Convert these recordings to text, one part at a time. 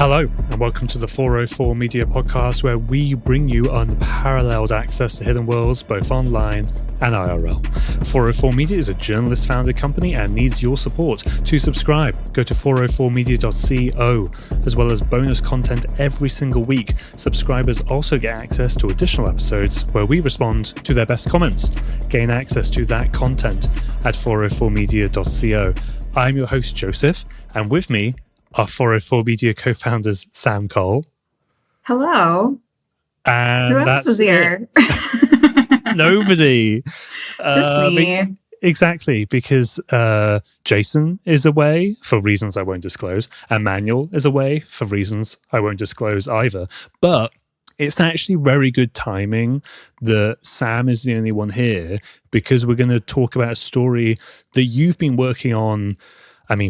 Hello, and welcome to the 404 Media Podcast, where we bring you unparalleled access to hidden worlds, both online and IRL. 404 Media is a journalist-founded company and needs your support. To subscribe, go to 404media.co. As well as bonus content every single week, subscribers also get access to additional episodes where we respond to their best comments. Gain access to that content at 404media.co. I'm your host, Joseph, and with me are 404 Media co-founders Sam Cole. Hello. And who else is here? Nobody. Just me. Exactly, because Jason is away for reasons I won't disclose, and Manuel is away for reasons I won't disclose either. But it's actually very good timing that Sam is the only one here, because we're going to talk about a story that you've been working on,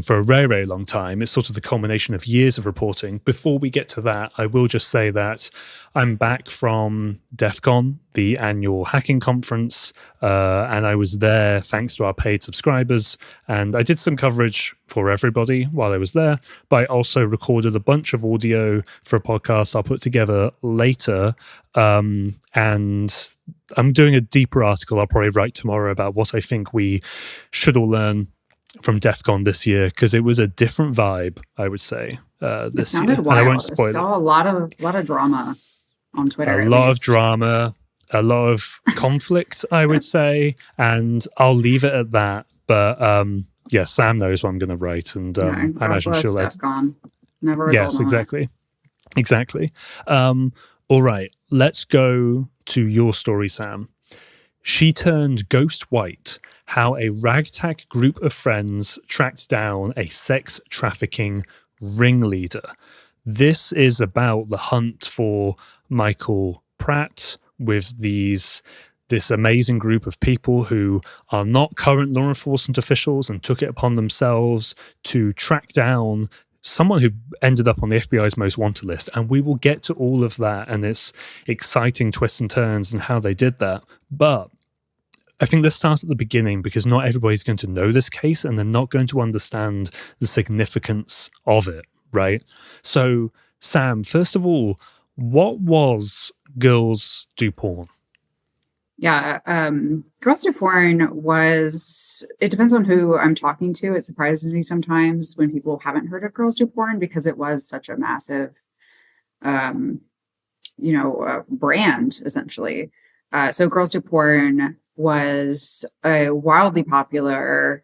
for a very, very long time. It's sort of the culmination of years of reporting. Before we get to that, I will just say that I'm back from DEF CON, the annual hacking conference, and I was there thanks to our paid subscribers. And I did some coverage for everybody while I was there, but I also recorded a bunch of audio for a podcast I'll put together later. And I'm doing a deeper article I'll probably write tomorrow about what I think we should all learn from DEF CON this year, because it was a different vibe, I would say, this year. Wild. And I won't spoil it. Saw a lot of drama on Twitter. A lot of drama, a lot of conflict, I would say, and I'll leave it at that. But yeah, Sam knows what I'm going to write, and I imagine she'll DEF CON. Never. Yes, exactly. All right, let's go to your story, Sam. She turned ghost white. How a ragtag group of friends tracked down a sex trafficking ringleader. This is about the hunt for Michael Pratt with this amazing group of people who are not current law enforcement officials and took it upon themselves to track down someone who ended up on the FBI's most wanted list. And we will get to all of that and its exciting twists and turns and how they did that. But I think let's start at the beginning, because not everybody's going to know this case and they're not going to understand the significance of it, right? So, Sam, first of all, what was Girls Do Porn? Yeah, Girls Do Porn was, it depends on who I'm talking to. It surprises me sometimes when people haven't heard of Girls Do Porn, because it was such a massive, brand, essentially. So Girls Do Porn was a wildly popular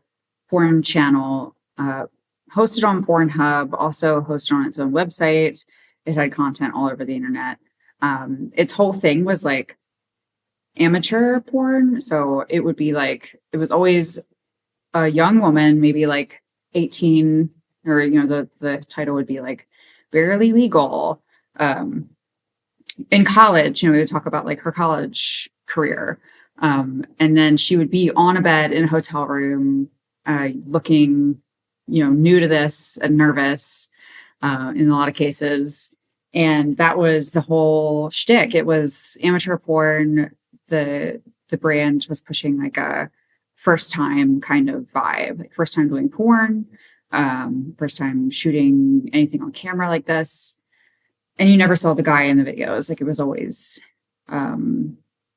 porn channel, hosted on Pornhub, also hosted on its own website. It had content all over the internet. Its whole thing was like amateur porn. So it would be like, it was always a young woman, maybe like 18, or, the title would be like barely legal. In college, we would talk about like her college career. And then she would be on a bed in a hotel room, looking, new to this and nervous, in a lot of cases. And that was the whole shtick. It was amateur porn. The brand was pushing like a first time kind of vibe, like first time doing porn, first time shooting anything on camera like this. And you never saw the guy in the videos. Like it was always,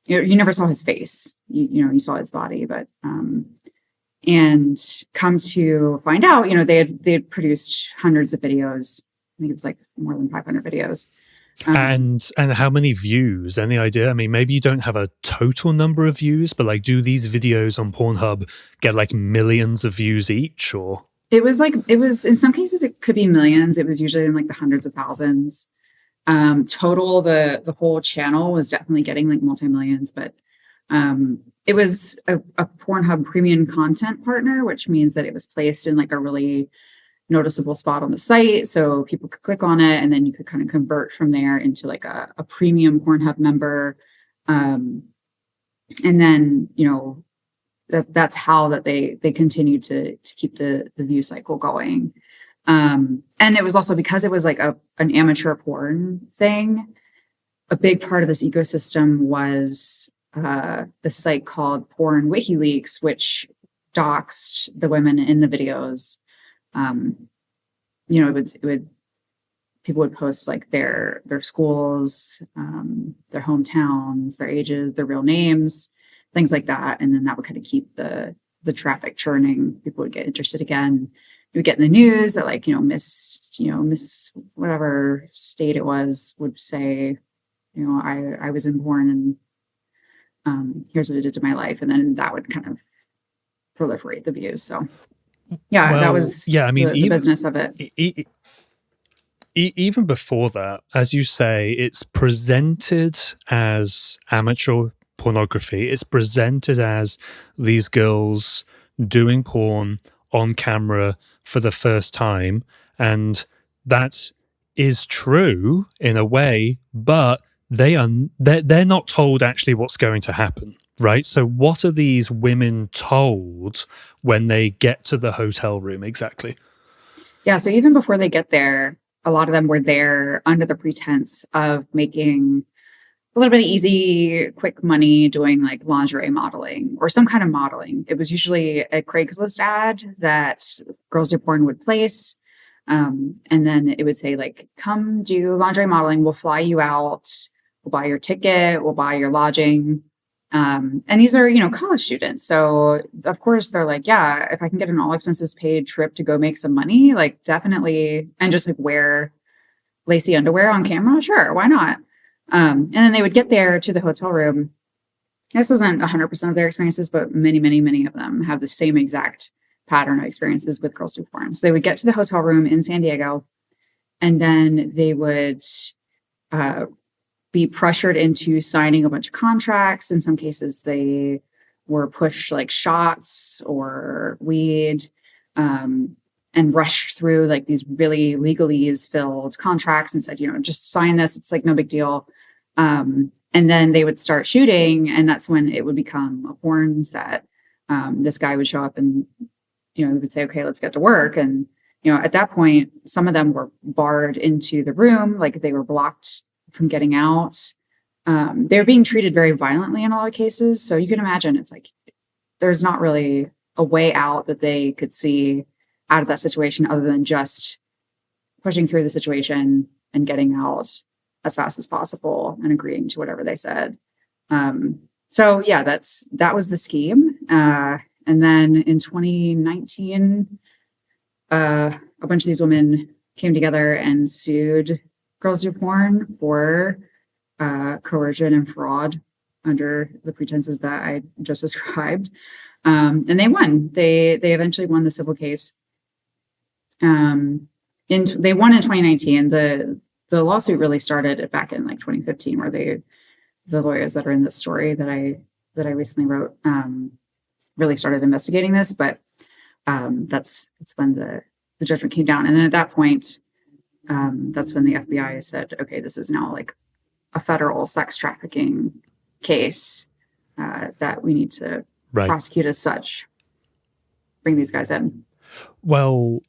you never saw his face. You saw his body, but and come to find out, they had produced hundreds of videos. I think it was like more than 500 videos. And how many views? Any idea? Maybe you don't have a total number of views, but like, do these videos on Pornhub get like millions of views each, or? It was in some cases it could be millions. It was usually in like the hundreds of thousands. Total, the whole channel was definitely getting like multi-millions, but it was a Pornhub premium content partner, which means that it was placed in like a really noticeable spot on the site, so people could click on it, and then you could kind of convert from there into like a premium Pornhub member, and then that's how that they continued to keep the view cycle going. And it was also because it was like an amateur porn thing. A big part of this ecosystem was the site called Porn WikiLeaks, which doxed the women in the videos. It would people would post like their schools, their hometowns, their ages, their real names, things like that. And then that would kind of keep the traffic churning. People would get interested again. You would get in the news that like, miss whatever state it was would say, I was in porn and here's what it did to my life. And then that would kind of proliferate the views. So yeah, that was the business of it. Even before that, as you say, it's presented as amateur pornography. It's presented as these girls doing porn on camera for the first time. And that is true in a way, but they're not told actually what's going to happen. Right. So what are these women told when they get to the hotel room exactly? Yeah. So even before they get there, a lot of them were there under the pretense of making a little bit of easy, quick money doing like lingerie modeling or some kind of modeling. It was usually a Craigslist ad that Girls Do Porn would place. And then it would say like, come do lingerie modeling. We'll fly you out. We'll buy your ticket. We'll buy your lodging. And these are, college students. So of course they're like, yeah, if I can get an all expenses paid trip to go make some money, like definitely. And just like wear lacy underwear on camera. Sure. Why not? And then they would get there to the hotel room. This wasn't 100% of their experiences, but many, many, many of them have the same exact pattern of experiences with Girls Do Porn. So they would get to the hotel room in San Diego, and then they would be pressured into signing a bunch of contracts. In some cases, they were pushed like shots or weed, and rushed through like these really legalese filled contracts and said, just sign this. It's like no big deal. And then they would start shooting, and that's when it would become a porn set. This guy would show up and, he would say, okay, let's get to work. And, at that point, some of them were barred into the room, like they were blocked from getting out. They were being treated very violently in a lot of cases. So you can imagine it's like, there's not really a way out that they could see out of that situation other than just pushing through the situation and getting out as fast as possible and agreeing to whatever they said. So yeah, that was the scheme. And then in 2019, a bunch of these women came together and sued Girls Do Porn for coercion and fraud under the pretenses that I just described. And they won. They eventually won the civil case. They won in 2019. The lawsuit really started back in like 2015, where the lawyers that are in this story that I recently wrote really started investigating this. But that's when the judgment came down. And then at that point, that's when the FBI said, okay, this is now like a federal sex trafficking case that we need to prosecute as such. Bring these guys in. Well,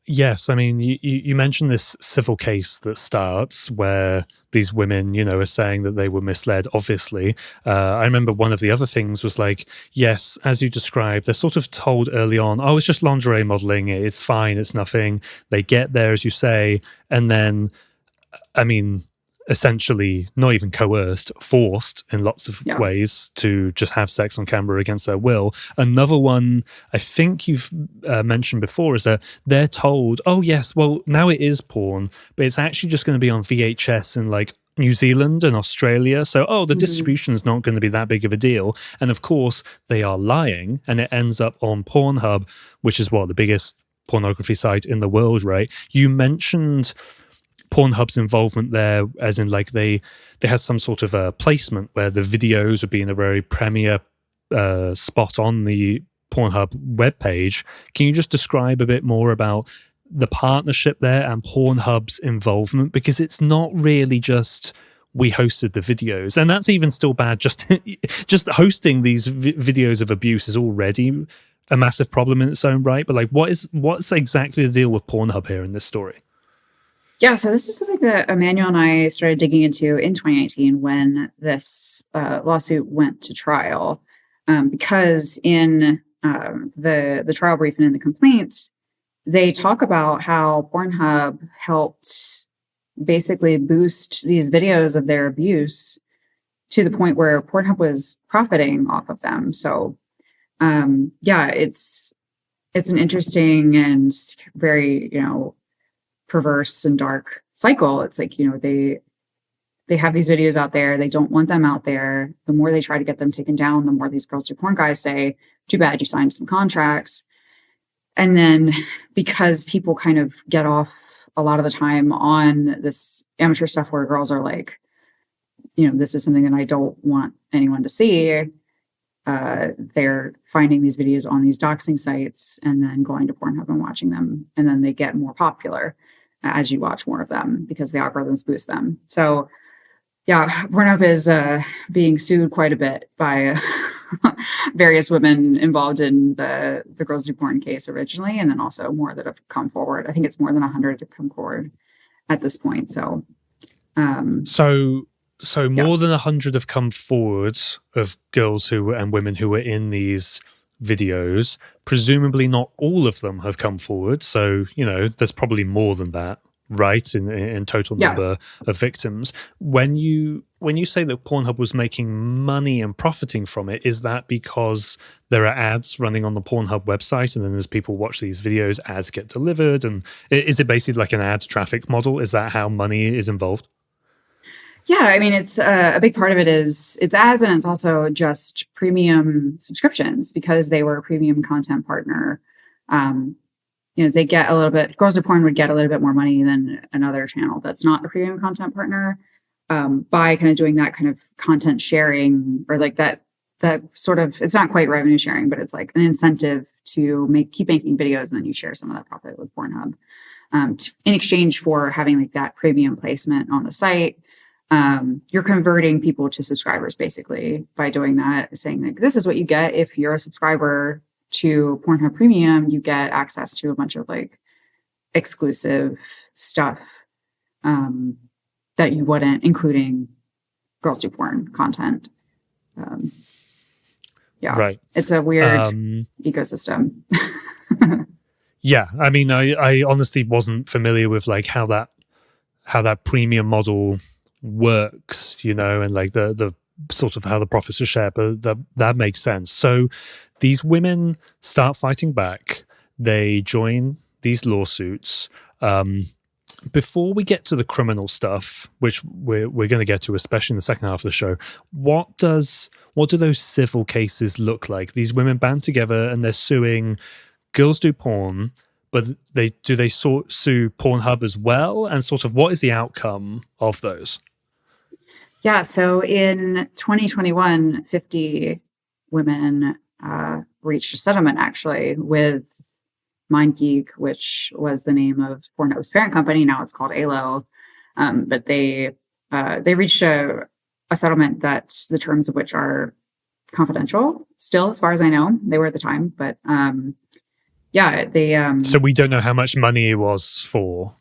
yes. I mean, you mentioned this civil case that starts where these women, are saying that they were misled, obviously. I remember one of the other things was like, yes, as you described, they're sort of told early on, oh, it's just lingerie modeling. It's fine. It's nothing. They get there, as you say. And then, I mean, essentially not even coerced, forced in lots of ways to just have sex on camera against their will. Another one I think you've mentioned before is that they're told, oh yes, well now it is porn, but it's actually just going to be on VHS in like New Zealand and Australia. So, the distribution is not going to be that big of a deal. And of course they are lying, and it ends up on Pornhub, which is the biggest pornography site in the world, right? You mentioned Pornhub's involvement there, as in like they had some sort of a placement where the videos would be in a very premier spot on the Pornhub webpage. Can you just describe a bit more about the partnership there and Pornhub's involvement? Because it's not really just we hosted the videos, and that's even still bad. Just hosting these videos of abuse is already a massive problem in its own right. But like, what's exactly the deal with Pornhub here in this story? Yeah, so this is something that Emmanuel and I started digging into in 2019 when this lawsuit went to trial, because in the trial brief and in the complaint, they talk about how Pornhub helped basically boost these videos of their abuse to the point where Pornhub was profiting off of them. So, yeah, it's an interesting and very, perverse and dark cycle. It's like, they have these videos out there. They don't want them out there. The more they try to get them taken down, the more these girls do porn guys say, too bad you signed some contracts. And then because people kind of get off a lot of the time on this amateur stuff where girls are like, this is something that I don't want anyone to see. They're finding these videos on these doxing sites and then going to Pornhub and watching them. And then they get more popular as you watch more of them because the algorithms boost them. So yeah, Pornhub is being sued quite a bit by various women involved in the Girls Do Porn case originally, and then also more that have come forward. I think it's more than 100 have come forward at this point. So, so more than 100 have come forward of girls and women who were in these videos. Presumably, not all of them have come forward. So there's probably more than that. Right, in total number of victims. When you say that Pornhub was making money and profiting from it, is that because there are ads running on the Pornhub website, and then as people watch these videos, ads get delivered? And is it basically like an ad traffic model? Is that how money is involved? Yeah, I mean, it's a big part of it is it's ads, and it's also just premium subscriptions because they were a premium content partner. They get a little bit, Girls Do Porn would get a little bit more money than another channel that's not a premium content partner by kind of doing that kind of content sharing or like that sort of, it's not quite revenue sharing, but it's like an incentive to keep making videos and then you share some of that profit with Pornhub in exchange for having like that premium placement on the site. You're converting people to subscribers basically by doing that, saying like, this is what you get if you're a subscriber to Pornhub Premium. You get access to a bunch of like exclusive stuff that you wouldn't, including Girls Do Porn content. Right. It's a weird ecosystem. Yeah, I mean, I honestly wasn't familiar with like how that premium model works, and like the sort of how the profits are shared, but that makes sense. So these women start fighting back. They join these lawsuits. Before we get to the criminal stuff, which we're going to get to, especially in the second half of the show, what do those civil cases look like? These women band together and they're suing Girls Do Porn, but they sue Pornhub as well? And sort of what is the outcome of those? Yeah, so in 2021, 50 women reached a settlement actually with MindGeek, which was the name of Pornhub's parent company. Now it's called ALO. But they reached a settlement that the terms of which are confidential still, as far as I know. They were at the time, but yeah, they. So we don't know how much money it was for.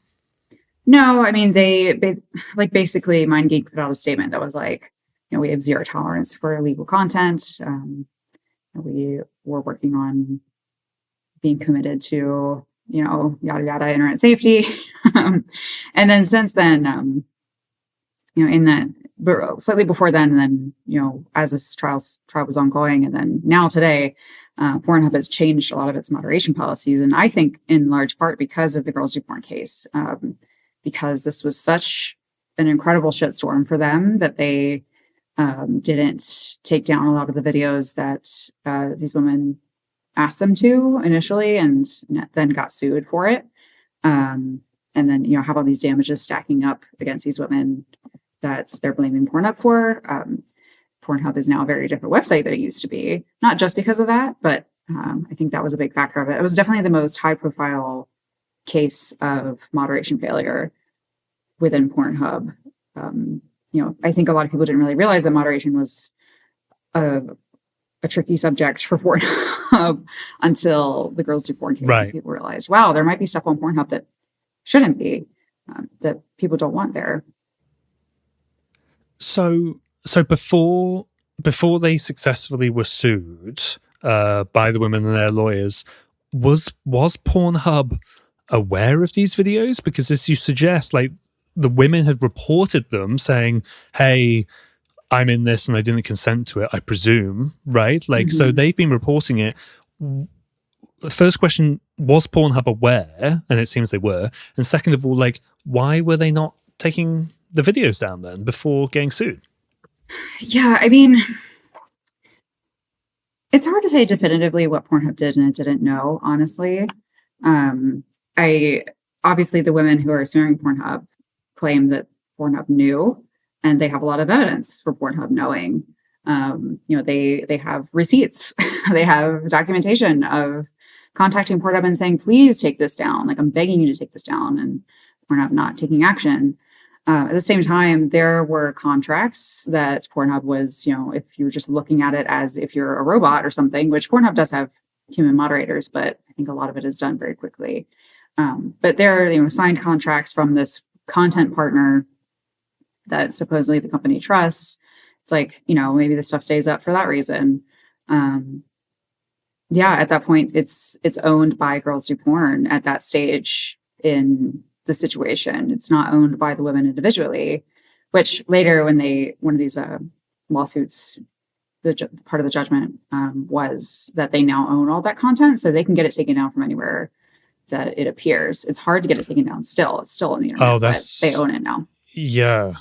No, I mean, they like basically MindGeek put out a statement that was like, we have zero tolerance for illegal content. We were working on being committed to, yada, yada, internet safety. And then since then, in that, but slightly before then, and then, as this trial was ongoing, and then now today, Pornhub has changed a lot of its moderation policies. And I think in large part because of the Girls Do Porn case, because this was such an incredible shitstorm for them that they didn't take down a lot of the videos that these women asked them to initially, and then got sued for it. And then, have all these damages stacking up against these women that they're blaming Pornhub for. Pornhub is now a very different website than it used to be, not just because of that, but I think that was a big factor of it. It was definitely the most high profile case of moderation failure within Pornhub. I think a lot of people didn't really realize that moderation was a tricky subject for Pornhub until the Girls Do Porn case. Right. People realized, wow, there might be stuff on Pornhub that shouldn't be, that people don't want there. So before they successfully were sued by the women and their lawyers, was Pornhub aware of these videos? Because as you suggest, like the women had reported them saying, hey, I'm in this and I didn't consent to it, I presume, right? Like, so Mhm. they've been reporting it. The first question, was Pornhub aware? And it seems they were. And second of all, like, why were they not taking the videos down then before getting sued? Yeah, I mean, it's hard to say definitively what Pornhub did and it didn't know, honestly. Um, I obviously the women who are suing Pornhub claim that Pornhub knew, and they have a lot of evidence for Pornhub knowing. They have receipts, they have documentation of contacting Pornhub and saying, "Please take this down. Like I'm begging you to take this down," and Pornhub not taking action. At the same time, there were contracts that Pornhub was, if you were just looking at it as if you're a robot or something, which Pornhub does have human moderators, but I think a lot of it is done very quickly. But there are, signed contracts from this content partner that supposedly the company trusts. It's like, maybe the stuff stays up for that reason. Yeah, at that point, it's owned by Girls Do Porn at that stage in the situation. It's not owned by the women individually, which later when one of these lawsuits, part of the judgment was that they now own all that content, so they can get it taken down from anywhere that it appears. It's hard to get it taken down still. It's still on the internet, but they own it now. Yeah.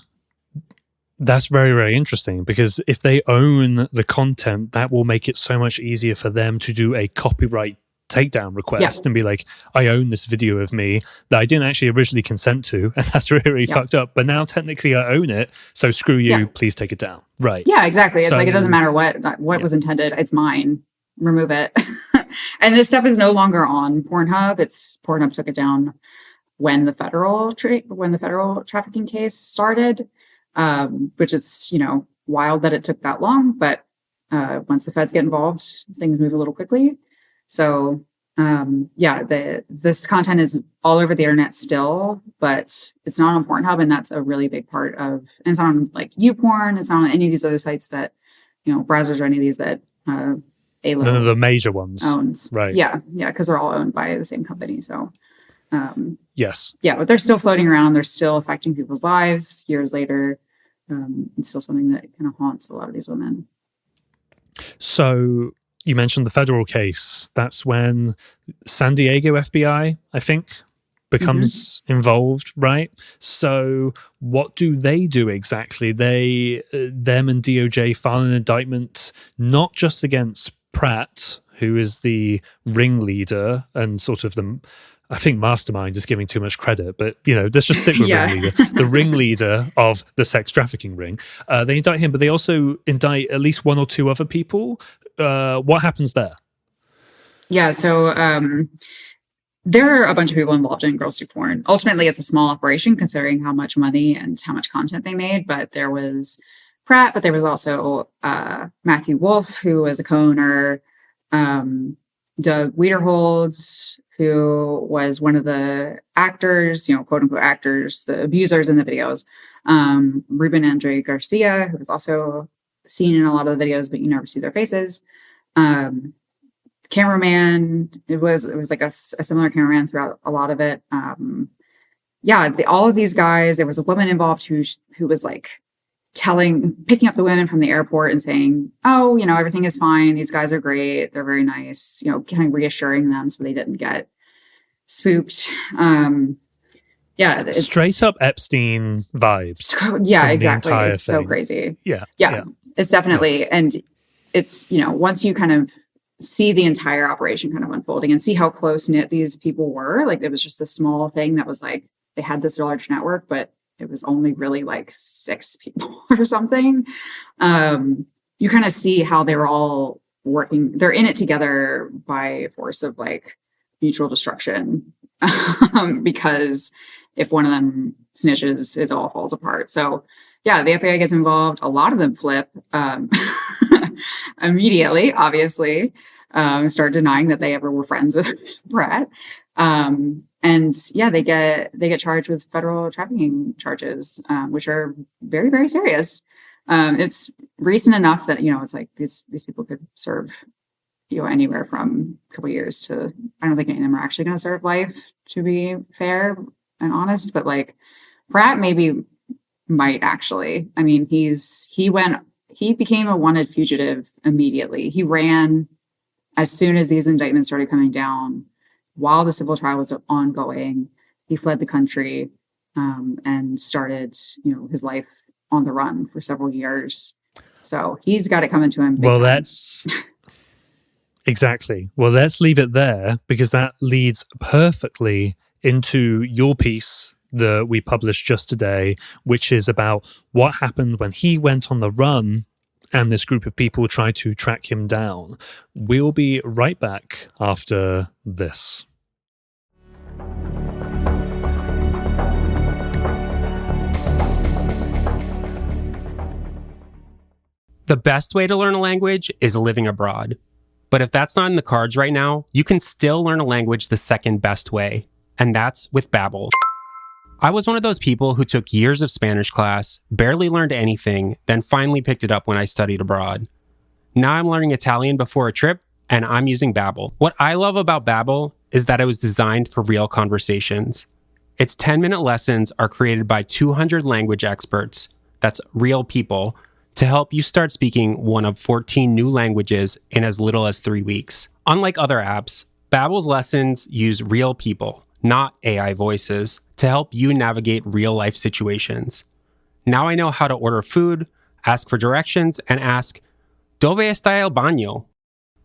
That's very, very interesting, because if they own the content, that will make it so much easier for them to do a copyright takedown request and be like, I own this video of me that I didn't actually originally consent to, and that's really fucked up, but now technically I own it, so screw you, please take it down. Right. Yeah, exactly. It's like, it doesn't matter what was intended, it's mine, remove it. And this stuff is no longer on Pornhub. Pornhub took it down when the federal trafficking case started, which is, wild that it took that long, but once the feds get involved, things move a little quickly. So this content is all over the internet still, but it's not on Pornhub, and that's a really big part of. And it's not on like YouPorn. It's not on any of these other sites that, browsers or any of these that ALO none of the major ones owns. Right? Yeah, because they're all owned by the same company. So yes, but they're still floating around. They're still affecting people's lives years later. It's still something that kind of haunts a lot of these women. So you mentioned the federal case. That's when San Diego FBI, I think, becomes involved, right? So what do they do exactly? Them and DOJ file an indictment not just against Pratt, who is the ringleader and sort of I think mastermind is giving too much credit, but let's just stick with ringleader. The ringleader of the sex trafficking ring. They indict him, but they also indict at least one or two other people. What happens there? Yeah, so there are a bunch of people involved in Girls Do Porn. Ultimately, it's a small operation considering how much money and how much content they made. But there was Pratt, but there was also Matthew Wolf, who was a co-owner, Doug Wiederholz, who was one of the actors, quote unquote actors, the abusers in the videos. Ruben Andre Garcia, who was also seen in a lot of the videos, but you never see their faces. Cameraman, it was like a similar cameraman throughout a lot of it. All of these guys, there was a woman involved who was like picking up the women from the airport and saying, oh, everything is fine. These guys are great. They're very nice, kind of reassuring them so they didn't get spooked. It's straight up Epstein vibes. Yeah, exactly. It's so crazy. Yeah. It's definitely, and it's, once you kind of see the entire operation kind of unfolding and see how close knit these people were, like it was just a small thing that was like, they had this large network, but it was only really like 6 people or something. You kind of see how they were all working. They're in it together by force of like mutual destruction. Because if one of them snitches, it all falls apart. So yeah, the FBI gets involved. A lot of them flip immediately, obviously, start denying that they ever were friends with Brett. And yeah, they get charged with federal trafficking charges, which are very, very serious. It's recent enough that, it's like these people could serve, anywhere from a couple of years to, I don't think any of them are actually going to serve life, to be fair and honest, but like Pratt maybe might actually. I mean, he became a wanted fugitive immediately. He ran as soon as these indictments started coming down. While the civil trial was ongoing, he fled the country and started, his life on the run for several years. So he's got it coming to him. Well, time. that's exactly. Well, let's leave it there because that leads perfectly into your piece that we published just today, which is about what happened when he went on the run and this group of people tried to track him down. We'll be right back after this. The best way to learn a language is living abroad. But if that's not in the cards right now, you can still learn a language the second best way, and that's with Babbel. I was one of those people who took years of Spanish class, barely learned anything, then finally picked it up when I studied abroad. Now I'm learning Italian before a trip, and I'm using Babbel. What I love about Babbel is that it was designed for real conversations. Its 10-minute lessons are created by 200 language experts, that's real people, to help you start speaking one of 14 new languages in as little as 3 weeks. Unlike other apps, Babbel's lessons use real people, not AI voices, to help you navigate real-life situations. Now I know how to order food, ask for directions, and ask, "Dove está el baño?"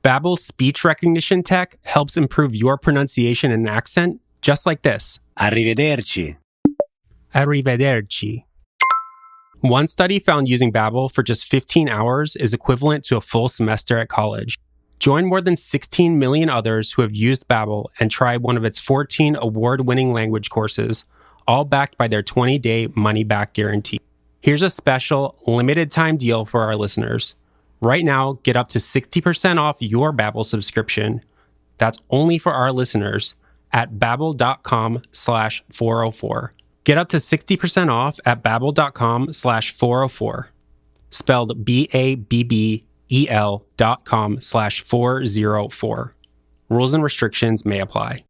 Babbel's speech recognition tech helps improve your pronunciation and accent, just like this. Arrivederci. Arrivederci. One study found using Babbel for just 15 hours is equivalent to a full semester at college. Join more than 16 million others who have used Babbel and try one of its 14 award-winning language courses, all backed by their 20-day money-back guarantee. Here's a special, limited-time deal for our listeners. Right now, get up to 60% off your Babbel subscription. That's only for our listeners at babbel.com/404. Get up to 60% off at babbel.com/404. Spelled BABBEL.com/404. Rules and restrictions may apply.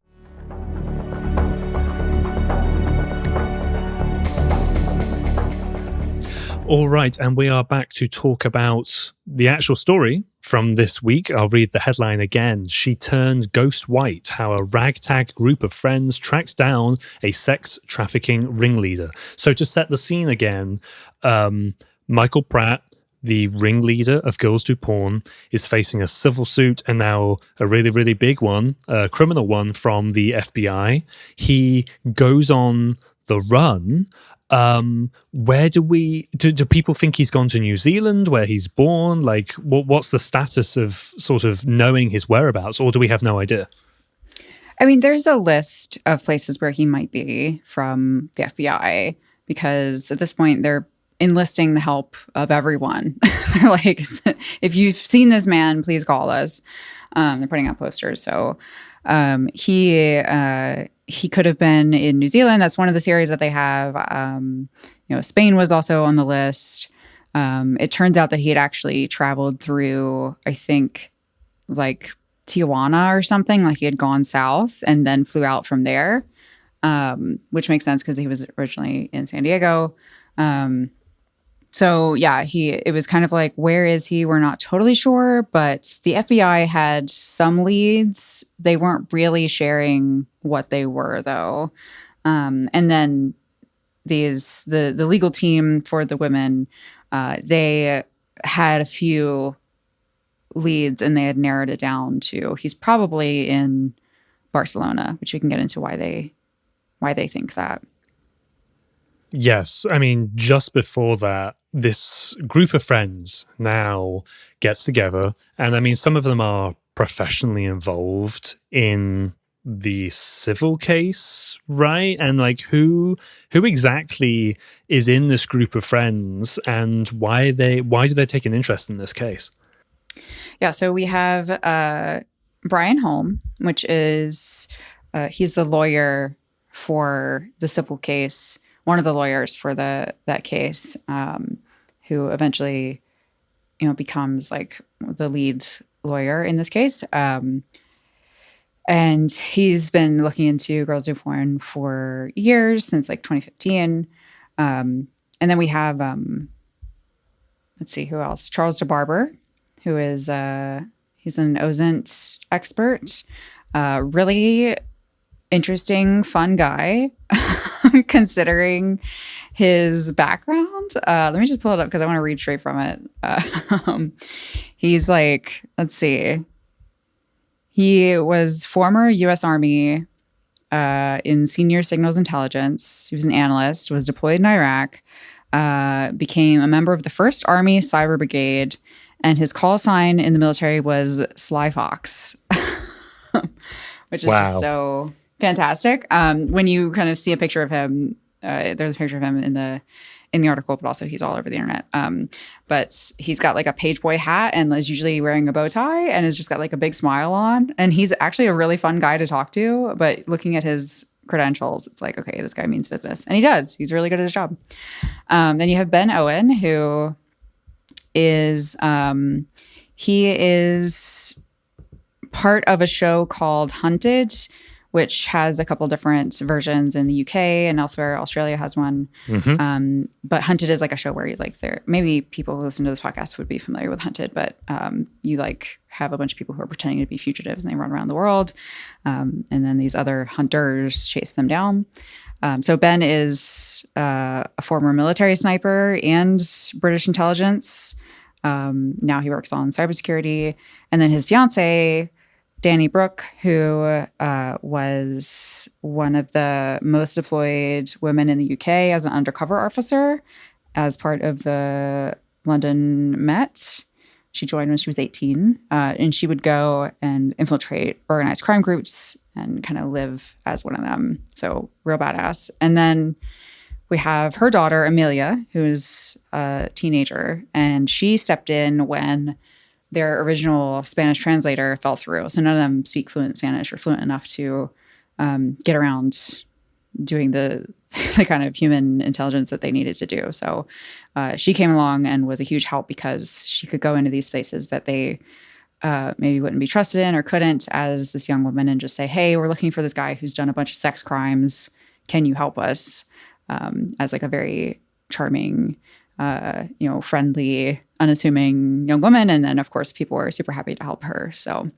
All right, and we are back to talk about the actual story from this week. I'll read the headline again. She turned ghost white, how a ragtag group of friends tracked down a sex trafficking ringleader. So to set the scene again, Michael Pratt, the ringleader of Girls Do Porn, is facing a civil suit and now a really, really big one, a criminal one from the FBI. He goes on the run. Where do people think he's gone to New Zealand, where he's born? Like, what's the status of sort of knowing his whereabouts, or do we have no idea? I mean, there's a list of places where he might be from the FBI because at this point they're enlisting the help of everyone. They're like, if you've seen this man, please call us. They're putting out posters. So he could have been in New Zealand. That's one of the theories that they have. Spain was also on the list. It turns out that he had actually traveled through, I think, like Tijuana or something. Like he had gone south and then flew out from there, which makes sense because he was originally in San Diego. So yeah, it was kind of like, where is he? We're not totally sure, but the FBI had some leads. They weren't really sharing what they were though. And then the legal team for the women, they had a few leads and they had narrowed it down to he's probably in Barcelona, which we can get into why they think that. Yes. I mean, just before that, this group of friends now gets together. And I mean, some of them are professionally involved in the civil case, right? And like who exactly is in this group of friends and why do they take an interest in this case? Yeah. So we have Brian Holm, which is he's the lawyer for the civil case. One of the lawyers for that case, who eventually, becomes like the lead lawyer in this case. And he's been looking into Girls Do Porn for years, since like 2015. And then we have, let's see, who else? Charles DeBarber, who is, he's an OSINT expert. Really interesting, fun guy, considering his background. Let me just pull it up because I want to read straight from it. He's like, let's see. He was former U.S. Army in senior signals intelligence. He was an analyst, was deployed in Iraq, became a member of the 1st Army Cyber Brigade, and his call sign in the military was Sly Fox, which is just so fantastic. When you kind of see a picture of him, there's a picture of him in the article, but also he's all over the internet. But he's got like a page boy hat and is usually wearing a bow tie and has just got like a big smile on. And he's actually a really fun guy to talk to. But looking at his credentials, it's like, okay, this guy means business. And he does. He's really good at his job. Then you have Ben Owen, who is, he is part of a show called Hunted, which has a couple different versions in the UK and elsewhere. Australia has one. But Hunted is like a show where you like there. Maybe people who listen to this podcast would be familiar with Hunted, but you like have a bunch of people who are pretending to be fugitives and they run around the world. And then these other hunters chase them down. So Ben is a former military sniper and British intelligence. Now he works on cybersecurity. And then his fiance, Danny Brooke, who was one of the most deployed women in the UK as an undercover officer as part of the London Met. She joined when she was 18, and she would go and infiltrate organized crime groups and kind of live as one of them. So real badass. And then we have her daughter, Amelia, who's a teenager, and she stepped in when their original Spanish translator fell through. So none of them speak fluent Spanish or fluent enough to get around doing the kind of human intelligence that they needed to do. So she came along and was a huge help because she could go into these spaces that they maybe wouldn't be trusted in or couldn't as this young woman and just say, hey, we're looking for this guy who's done a bunch of sex crimes. Can you help us? As like a very charming, friendly, unassuming young woman. And then of course people were super happy to help her. So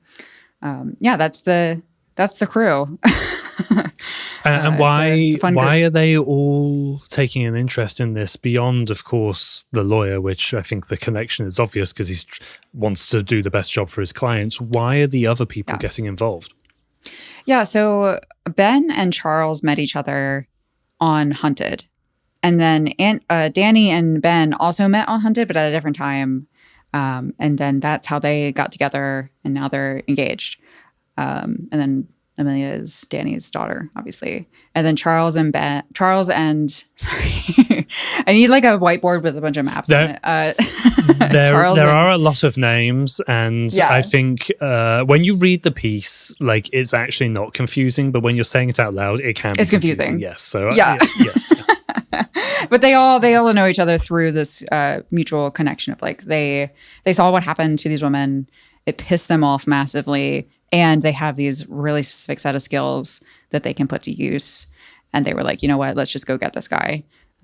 that's the crew. And why are they all taking an interest in this beyond, of course, the lawyer, which I think the connection is obvious because he wants to do the best job for his clients. Why are the other people getting involved? Yeah, so Ben and Charles met each other on Hunted. And then Danny and Ben also met on Hunted, but at a different time. And then that's how they got together, and now they're engaged. And then Amelia is Danny's daughter, obviously. And then Charles and sorry, I need like a whiteboard with a bunch of maps on it. There are a lot of names, and I think when you read the piece, like it's actually not confusing, but when you're saying it out loud, it can be confusing. Yes. So yes. But they all know each other through this mutual connection of like they saw what happened to these women. It pissed them off massively. And they have these really specific set of skills that they can put to use. And they were like, you know what, let's just go get this guy.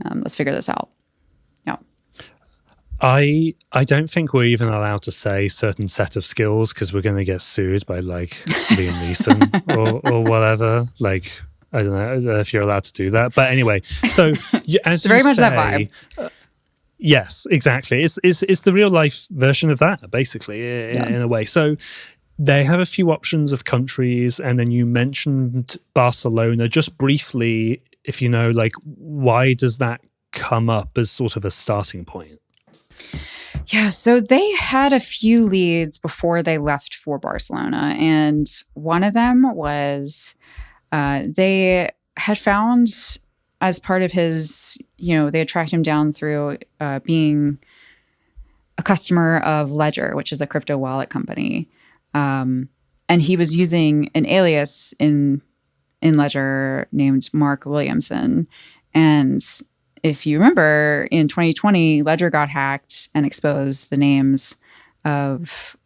Let's figure this out. Yeah. I don't think we're even allowed to say certain set of skills because we're going to get sued by like Liam Neeson or whatever. Like, I don't know if you're allowed to do that. But anyway, so as you very much say, that vibe. Yes, exactly. It's the real life version of that, basically, in a way. So they have a few options of countries, and then you mentioned Barcelona just briefly. If you know, like, why does that come up as sort of a starting point? Yeah, so they had a few leads before they left for Barcelona, and one of them was they had found as part of his, they had tracked him down through being a customer of Ledger, which is a crypto wallet company. And he was using an alias in Ledger named Mark Williamson. And if you remember, in 2020, Ledger got hacked and exposed the names of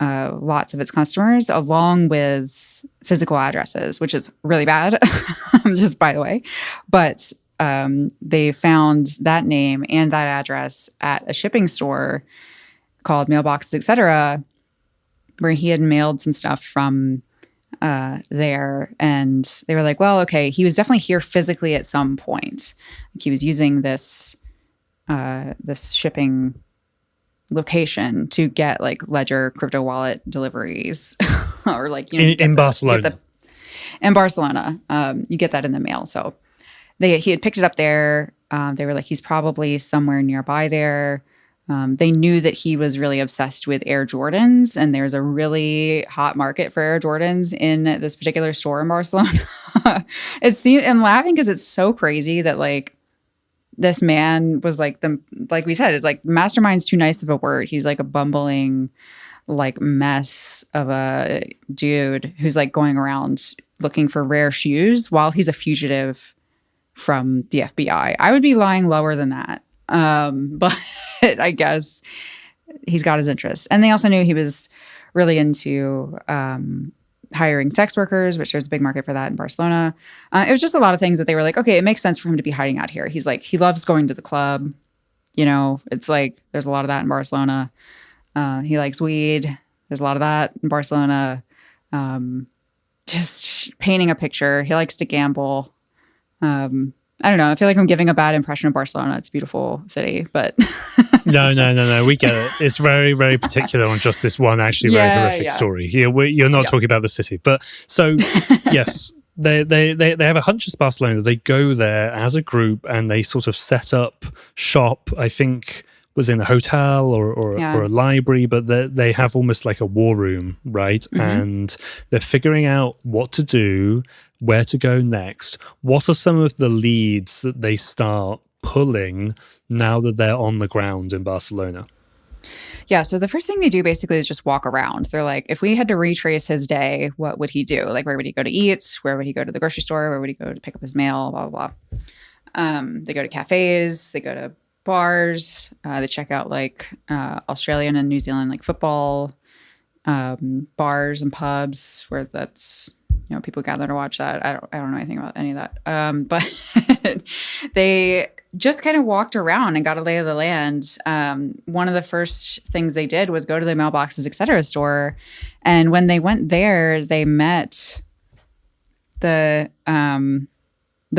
lots of its customers, along with physical addresses, which is really bad, just by the way. But they found that name and that address at a shipping store called Mailboxes, Etc., where he had mailed some stuff from there. And they were like, well, okay, he was definitely here physically at some point. Like, he was using this shipping location to get like Ledger crypto wallet deliveries or like, you know, in Barcelona. In Barcelona, you get that in the mail. So he had picked it up there. They were like, he's probably somewhere nearby there. They knew that he was really obsessed with Air Jordans, and there's a really hot market for Air Jordans in this particular store in Barcelona. I'm laughing because it's so crazy that like this man was like like we said, is like mastermind's too nice of a word. He's like a bumbling like mess of a dude who's like going around looking for rare shoes while he's a fugitive from the FBI. I would be lying lower than that. But I guess he's got his interests. And they also knew he was really into hiring sex workers, which there's a big market for that in Barcelona. It was just a lot of things that they were like, okay, it makes sense for him to be hiding out here. He's like, he loves going to the club. You know, it's like, there's a lot of that in Barcelona. He likes weed. There's a lot of that in Barcelona. Just painting a picture. He likes to gamble. I don't know. I feel like I'm giving a bad impression of Barcelona. It's a beautiful city, but No. We get it. It's very, very particular on just this one actually very horrific story. You're not talking about the city, but so yes, they have a hunch it's Barcelona. They go there as a group and they sort of set up shop. I think was in a hotel or a library, but they have almost like a war room, right? Mm-hmm. And they're figuring out what to do, where to go next. What are some of the leads that they start pulling now that they're on the ground in Barcelona? Yeah, so the first thing they do basically is just walk around. They're like, if we had to retrace his day, what would he do? Like, where would he go to eat? Where would he go to the grocery store? Where would he go to pick up his mail? Blah, blah, blah. They go to cafes. They go to bars. They check out like Australian and New Zealand like football bars and pubs where that's, you know, people gather to watch that. I don't know anything about any of that. But they just kind of walked around and got a lay of the land. One of the first things they did was go to the Mailboxes, Etc. store. And when they went there, they met the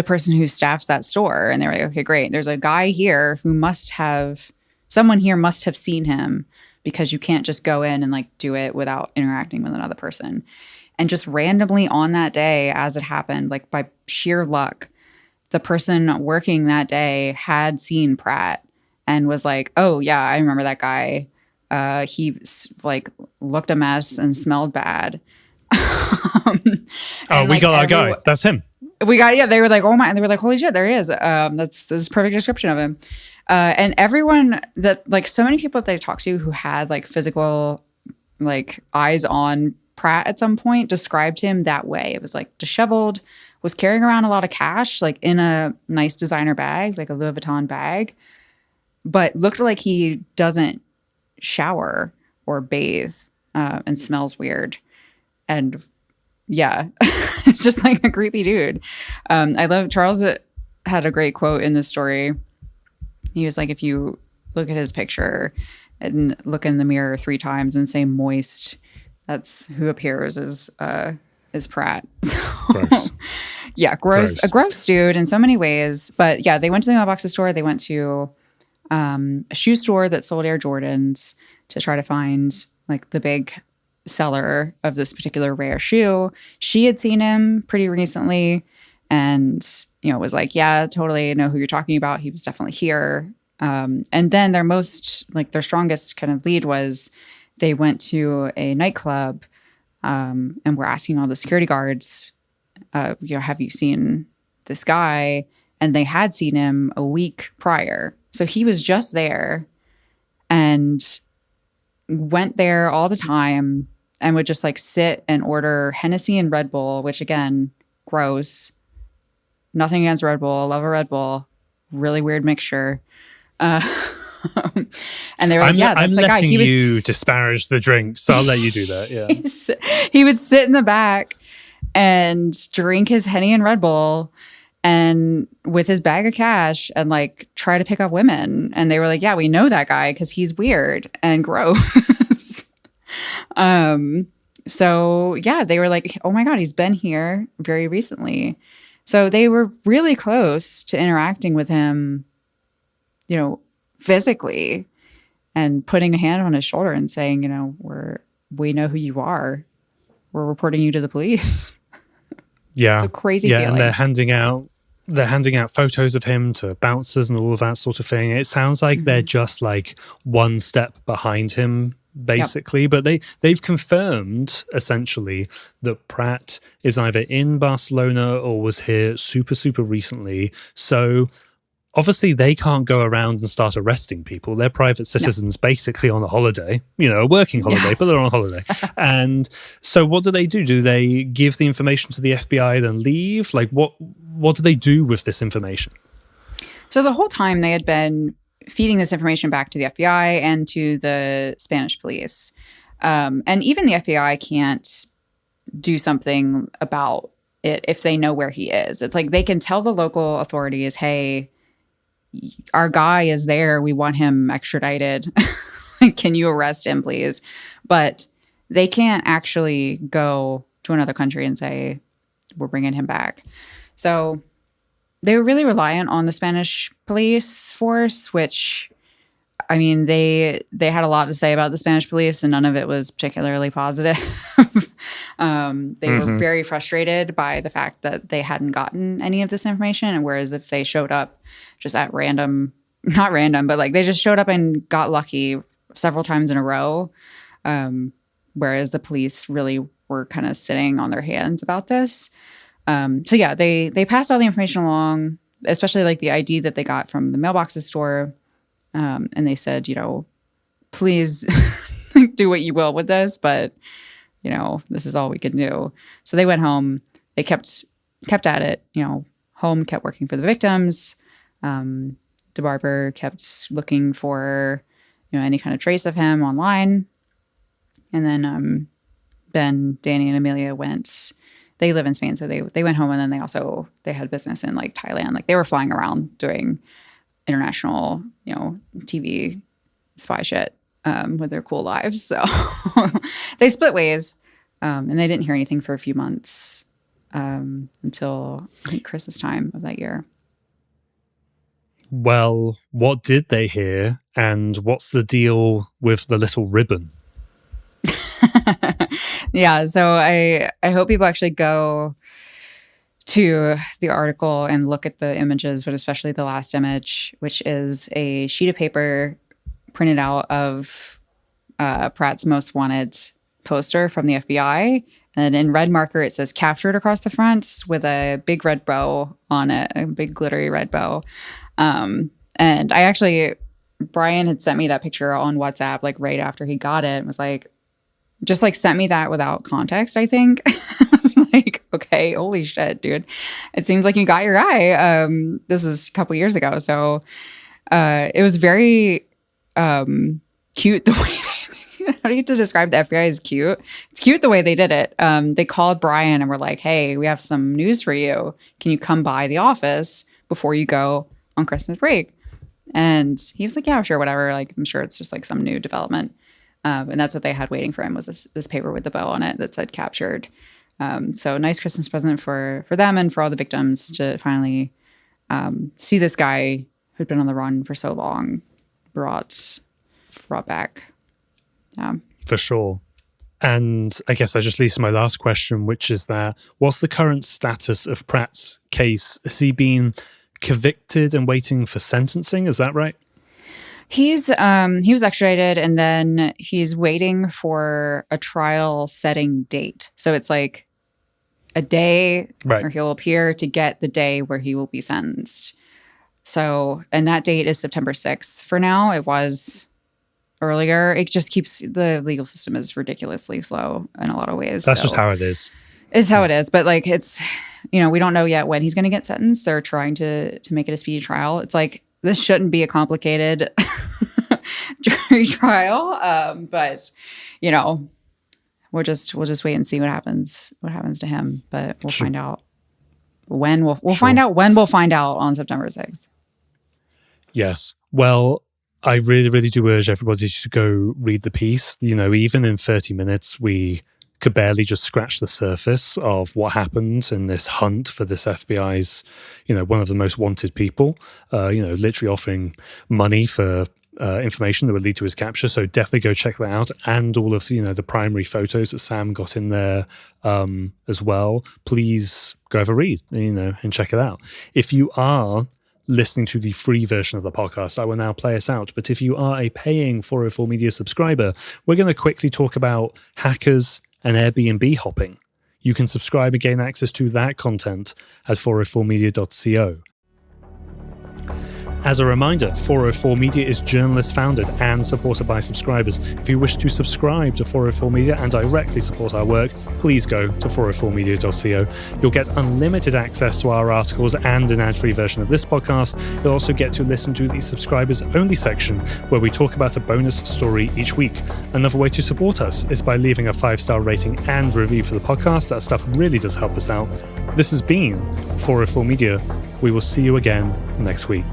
person who staffs that store. And they were like, okay, great. There's a guy here who someone here must have seen him, because you can't just go in and like do it without interacting with another person. And just randomly on that day, as it happened, like by sheer luck, the person working that day had seen Pratt and was like, oh yeah, I remember that guy. He like looked a mess and smelled bad. We got our guy. That's him. They were like, oh my, and they were like, holy shit, there he is. That's a perfect description of him. And everyone that, like, so many people that they talked to who had like physical, like, eyes on Pratt at some point described him that way. It was like disheveled, was carrying around a lot of cash, like in a nice designer bag, like a Louis Vuitton bag, but looked like he doesn't shower or bathe and smells weird. And yeah, it's just like a creepy dude. I love Charles had a great quote in this story. He was like, if you look at his picture and look in the mirror 3 times and say moist, that's who appears as Pratt. So, gross. Yeah, gross. A gross dude in so many ways. But yeah, they went to the Mailboxes store. They went to a shoe store that sold Air Jordans to try to find like the big seller of this particular rare shoe. She had seen him pretty recently and, you know, was like, yeah, totally know who you're talking about. He was definitely here. And then their strongest kind of lead was they went to a nightclub and were asking all the security guards, have you seen this guy? And they had seen him a week prior. So he was just there and went there all the time and would just like sit and order Hennessy and Red Bull, which again, gross. Nothing against Red Bull. Love a Red Bull. Really weird mixture. And they were like, that's the guy. I'm letting you disparage the drink, so I'll let you do that. Yeah. He would sit in the back and drink his Henny and Red Bull and with his bag of cash and like try to pick up women. And they were like, yeah, we know that guy because he's weird and gross. So yeah, they were like, oh my God, he's been here very recently. So they were really close to interacting with him, you know, physically, and putting a hand on his shoulder and saying, you know, we know who you are. We're reporting you to the police. Yeah. It's a crazy yeah, feeling. And they're handing out photos of him to bouncers and all of that sort of thing. It sounds like they're just like one step behind him, basically. Yep. But they've confirmed essentially that Pratt is either in Barcelona or was here super, super recently. So obviously, they can't go around and start arresting people. They're private citizens basically on a holiday, you know, a working holiday, but they're on holiday. And so what do? Do they give the information to the FBI, then leave? Like, what do they do with this information? So the whole time they had been feeding this information back to the FBI and to the Spanish police. And even the FBI can't do something about it if they know where he is. It's like they can tell the local authorities, hey, our guy is there. We want him extradited. Can you arrest him, please? But they can't actually go to another country and say, we're bringing him back. So they were really reliant on the Spanish police force, which, I mean, they had a lot to say about the Spanish police, and none of it was particularly positive. They were very frustrated by the fact that they hadn't gotten any of this information. And whereas if they showed up just at random, not random, but like they just showed up and got lucky several times in a row. Whereas the police really were kind of sitting on their hands about this. So yeah, they passed all the information along, especially like the ID that they got from the mailboxes store. And they said, you know, please do what you will with this, but you know, this is all we can do. So they went home. They kept at it. You know, home kept working for the victims. DeBarber kept looking for, you know, any kind of trace of him online. And then Ben, Danny, and Amelia went. They live in Spain, so they went home, and then they had business in like Thailand. Like they were flying around doing international, you know, TV spy shit with their cool lives. So they split ways, and they didn't hear anything for a few months until I think Christmas time of that year. Well, what did they hear, and what's the deal with the little ribbon? Yeah, so I hope people actually go to the article and look at the images, but especially the last image, which is a sheet of paper printed out of Pratt's most wanted poster from the FBI. And in red marker, it says captured across the front with a big red bow on it, a big glittery red bow. And I actually, Brian had sent me that picture on WhatsApp, like right after he got it, and was like, just like sent me that without context, I think. I was like, okay, holy shit, dude. It seems like you got your guy. This was a couple years ago. So it was very cute the way how do you describe the FBI as cute? It's cute the way they did it. They called Brian and were like, hey, we have some news for you. Can you come by the office before you go on Christmas break? And he was like, yeah, sure, whatever. Like, I'm sure it's just like some new development. And that's what they had waiting for him was this paper with the bow on it that said captured. So nice Christmas present for them and for all the victims to finally see this guy who'd been on the run for so long brought back. For sure. And I guess that just leads to my last question, which is that what's the current status of Pratt's case? Has he been convicted and waiting for sentencing? Is that right? He was extradited, and then he's waiting for a trial setting date. So it's like a day where he'll appear to get the day where he will be sentenced. So, and that date is September 6th for now. It was earlier. It just keeps, the legal system is ridiculously slow in a lot of ways. That's just how it is. Is how it is. But like, it's, you know, we don't know yet when he's going to get sentenced. They're trying to make it a speedy trial. It's like, this shouldn't be a complicated jury trial. But, you know, we'll just wait and see what happens to him. But we'll find out. We'll find out when we'll find out on September 6th. Yes. Well, I really, really do urge everybody to go read the piece. Even in 30 minutes, we could barely just scratch the surface of what happened in this hunt for this FBI's, one of the most wanted people, literally offering money for information that would lead to his capture. So definitely go check that out. And all of, the primary photos that Sam got in there as well. Please go have a read, and check it out. If you are listening to the free version of the podcast, I will now play us out. But if you are a paying 404 Media subscriber, we're going to quickly talk about hackers and Airbnb hopping. You can subscribe and gain access to that content at 404media.co. As a reminder, 404 Media is journalist-founded and supported by subscribers. If you wish to subscribe to 404 Media and directly support our work, please go to 404media.co. You'll get unlimited access to our articles and an ad-free version of this podcast. You'll also get to listen to the subscribers-only section where we talk about a bonus story each week. Another way to support us is by leaving a 5-star rating and review for the podcast. That stuff really does help us out. This has been 404 Media. We will see you again next week.